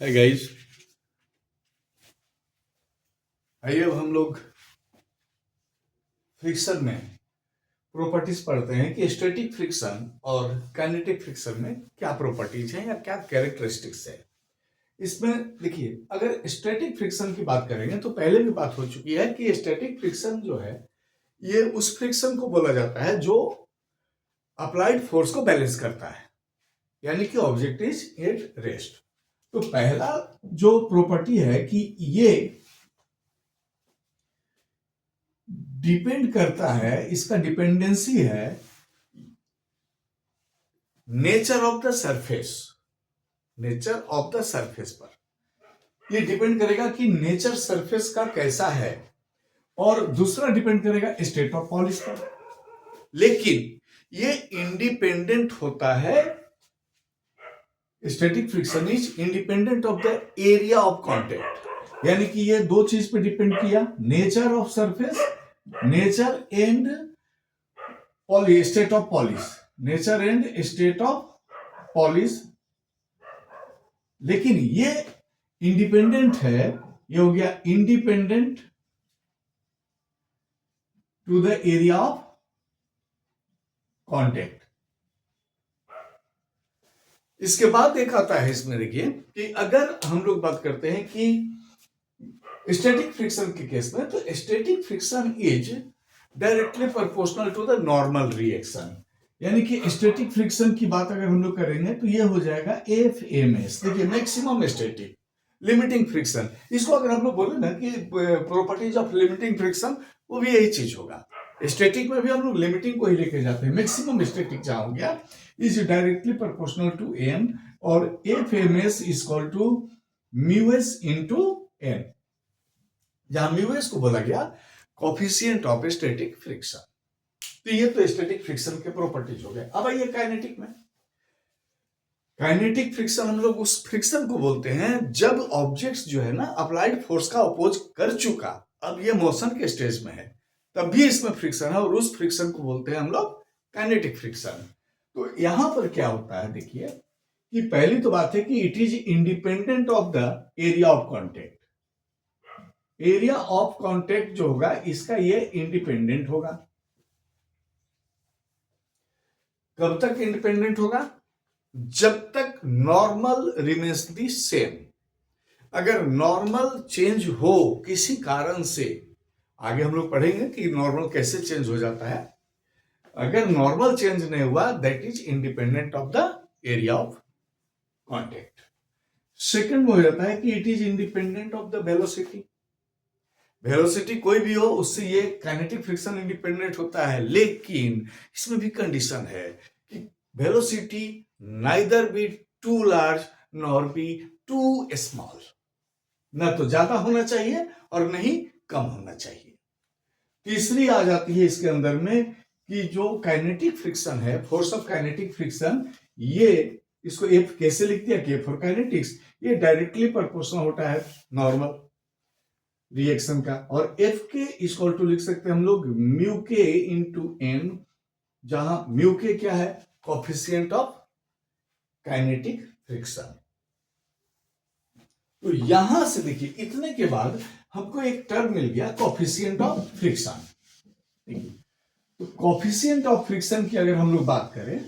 है गाइस। आइए अब हम लोग फ्रिक्शन में प्रॉपर्टीज पढ़ते हैं कि स्टैटिक फ्रिक्शन और काइनेटिक फ्रिक्शन में क्या प्रॉपर्टीज हैं या क्या कैरेक्टरिस्टिक्स है। इसमें देखिए, अगर स्टैटिक फ्रिक्शन की बात करेंगे तो पहले भी बात हो चुकी है कि स्टैटिक फ्रिक्शन जो है ये उस फ्रिक्शन को बोला जाता है जो अप्लाइड फोर्स को बैलेंस करता है, यानी कि ऑब्जेक्ट इज एट रेस्ट। तो पहला जो प्रॉपर्टी है कि ये डिपेंड करता है, इसका डिपेंडेंसी है nature of the surface, nature of the surface पर। ये डिपेंड करेगा कि नेचर सरफेस का कैसा है, और दूसरा डिपेंड करेगा स्टेट ऑफ पॉलिश पर। लेकिन ये इंडिपेंडेंट होता है, static friction is independent of the area of contact, यानी कि ये दो चीज पे डिपेंड किया, nature of surface, nature and polish, state of polish, nature and state of polish. लेकिन ये इंडिपेंडेंट है, ये हो गया independent to the area of contact. इसके बाद एक आता है इसमें, देखिए कि अगर हम लोग बात करते हैं कि स्टैटिक फ्रिक्शन के केस में, तो static friction is directly proportional to the normal reaction, यानी कि स्टैटिक फ्रिक्शन की बात अगर हम लोग करेंगे तो ये हो जाएगा एफ एम एस। देखिए, मैक्सिमम स्टैटिक लिमिटिंग फ्रिक्शन, इसको अगर हम लोग बोले ना कि प्रॉपर्टीज ऑफ लिमिटिंग फ्रिक्शन, वो भी यही चीज होगा। स्टैटिक में भी हम लोग लिमिटिंग को ही लेके जाते हैं, मैक्सिमम स्टैटिक जहां हो गया is directly proportional to N, और F M S is equal to mu S into N, जहां म्यू एस को बोला गया कोफिशिएंट ऑफ स्टैटिक फ्रिक्शन। तो ये तो स्टैटिक फ्रिक्शन के प्रॉपर्टीज हो गए। अब आइए काइनेटिक में। काइनेटिक फ्रिक्शन हम लोग उस फ्रिक्शन को बोलते हैं जब ऑब्जेक्ट्स जो है ना अप्लाइड फोर्स का अपोज कर चुका, अब ये मोशन के स्टेज में है, तब भी इसमें फ्रिक्शन है, और उस फ्रिक्शन को बोलते हैं हम लोग काइनेटिक फ्रिक्शन। तो यहां पर क्या होता है, देखिए कि पहली तो बात है कि it is independent of the area of contact. Area of contact जो होगा इसका ये इंडिपेंडेंट होगा। कब तक इंडिपेंडेंट होगा? जब तक नॉर्मल रिमेन्स दी सेम। अगर नॉर्मल चेंज हो किसी कारण से, आगे हम लोग पढ़ेंगे कि नॉर्मल कैसे चेंज हो जाता है, अगर नॉर्मल चेंज नहीं हुआ that is independent of the area of contact. Second में हो जाता है कि it is independent of the velocity. Velocity कोई भी हो उससे ये काइनेटिक फ्रिक्शन इंडिपेंडेंट होता है, लेकिन इसमें भी कंडीशन है कि velocity neither be too large nor be too small, ना तो ज्यादा होना चाहिए और नहीं कम होना चाहिए। तीसरी आ जाती है इसके अंदर में कि जो काइनेटिक फ्रिक्शन है, फोर्स ऑफ काइनेटिक फ्रिक्शन, ये इसको एफ कैसे लिख दिया, के फॉर काइनेटिक्स, ये डायरेक्टली प्रोपोर्शनल होता है नॉर्मल रिएक्शन का, और एफ के इक्वल टू लिख सकते हैं हम लोग म्यू के इंटू एन, जहां म्यू के क्या है, कोफिशिएंट ऑफ काइनेटिक फ्रिक्शन। तो यहां से देखिए, इतने के बाद हमको एक टर्म मिल गया कोफिशिएंट ऑफ फ्रिक्शन। तो कोफिशिएंट ऑफ फ्रिक्शन की अगर हम लोग बात करें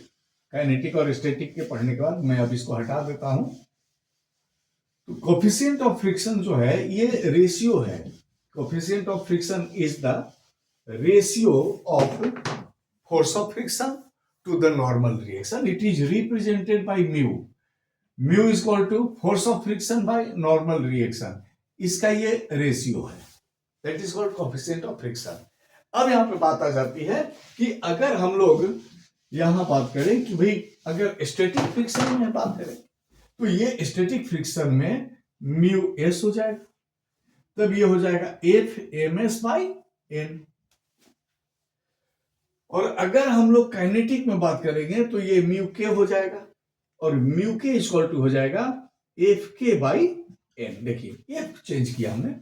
काइनेटिक और स्टैटिक के पढ़ने के बाद, मैं अब इसको हटा देता हूं। तो कोफिशिएंट ऑफ फ्रिक्शन जो है ये रेशियो है। Coefficient of friction is the ratio of force of friction to the normal reaction. It is represented by mu. Mu is equal to force of friction by normal reaction, इसका ये ratio है, that is called coefficient of friction. अब यहां पे बात आ जाती है कि अगर हम लोग यहां बात करें कि भाई अगर स्टैटिक फ्रिक्शन में बात करें तो ये स्टैटिक फ्रिक्शन में म्यू एस हो जाएगा, तब ये हो जाएगा f M s by n. और अगर हम लोग काइनेटिक में बात करेंगे तो ये म्यू के हो जाएगा, और म्यू के इक्वल टू हो जाएगा एफ के बाई एन। देखिए एफ चेंज किया हमने,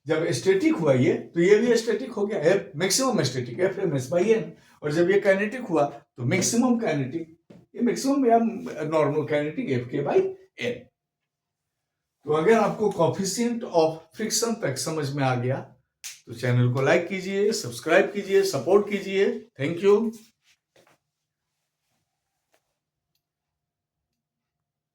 जब स्टैटिक हुआ ये तो ये भी स्टैटिक हो गया, f maximum static f M s by n, और जब ये काइनेटिक हुआ तो मैक्सिमम काइनेटिक, ये मैक्सिमम या normal kinetic f k by n. तो अगर आपको कोफिशिएंट ऑफ फ्रिक्शन तक समझ में आ गया तो चैनल को लाइक कीजिए, सब्सक्राइब कीजिए, सपोर्ट कीजिए। Thank you.